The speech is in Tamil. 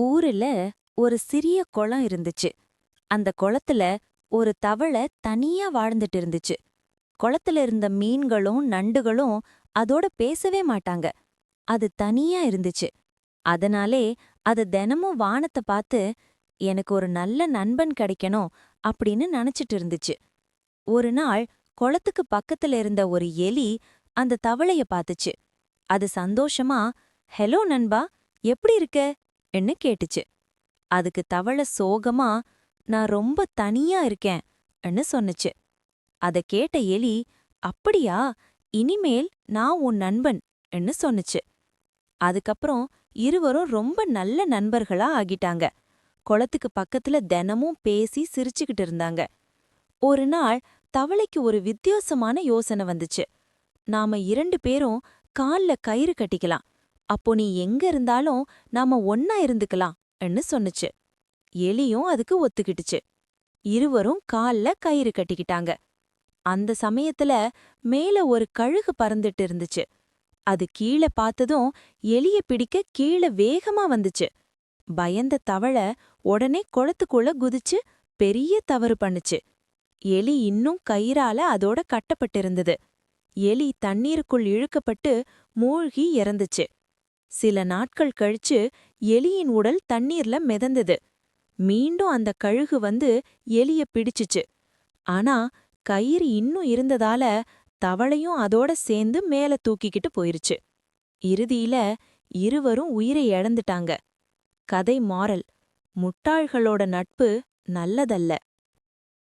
ஊருல ஒரு சிறிய குளம் இருந்துச்சு. அந்த குளத்துல ஒரு தவளை தனியா வாழ்ந்துட்டு இருந்துச்சு. குளத்துல இருந்த மீன்களும் நண்டுகளும் அதோட பேசவே மாட்டாங்க. அது தனியா இருந்துச்சு. அதனாலே அது தினமும் வானத்த பார்த்து எனக்கு ஒரு நல்ல நண்பன் கிடைக்கணும் அப்படின்னு நினைச்சிட்டு இருந்துச்சு. ஒரு நாள் குளத்துக்கு பக்கத்துல இருந்த ஒரு எலி அந்த தவளைய பார்த்துச்சு. அது சந்தோஷமா, "ஹலோ நண்பா, எப்படி இருக்க?" ன்னு கேட்டுச்சு. அதுக்கு தவளை சோகமா, "நான் ரொம்ப தனியா இருக்கேன்" ன்னு சொன்னுச்சு. அத கேட்ட எலி, "அப்படியா? இனிமேல் நான் உன் நண்பன்" ன்னு சொன்னுச்சு. அதுக்கப்புறம் இருவரும் ரொம்ப நல்ல நண்பர்களா ஆகிட்டாங்க. குளத்துக்கு பக்கத்துல தினமும் பேசி சிரிச்சுக்கிட்டு இருந்தாங்க. ஒரு நாள் தவளைக்கு ஒரு வித்தியாசமான யோசனை வந்துச்சு. நாம 2 பேரும் கால்ல கயிறு கட்டிக்கலாம். அப்போ நீ எங்க இருந்தாலும் நாம ஒன்னா இருந்துக்கலாம் ன்னு சொன்னுச்சு. எலியும் அதுக்கு ஒத்துக்கிட்டுச்சு. இருவரும் கால்ல கயிறு கட்டிக்கிட்டாங்க. அந்த சமயத்துல மேல ஒரு கழுகு பறந்துட்டு இருந்துச்சு. அது கீழ பார்த்ததும் எலிய பிடிக்க கீழ வேகமா வந்துச்சு. பயந்த தவளை உடனே குளத்துக்குள்ள குதிச்சு பெரிய தவறு பண்ணுச்சு. எலி இன்னும் கயிறால அதோட கட்டப்பட்டிருந்தது. எலி தண்ணீருக்குள் இழுக்கப்பட்டு மூழ்கி இறந்துச்சு. சில நாட்கள் கழிச்சு எலியின் உடல் தண்ணீர்ல மிதந்தது. மீண்டும் அந்த கழுகு வந்து எலிய பிடிச்சுச்சு. ஆனா கயிறு இன்னும் இருந்ததால தவளையும் அதோட சேர்ந்து மேல தூக்கிக்கிட்டு போயிருச்சு. இறுதியில இருவரும் உயிரை இழந்துட்டாங்க. கதை மாறல்: முட்டாள்களோட நட்பு நல்லதல்ல.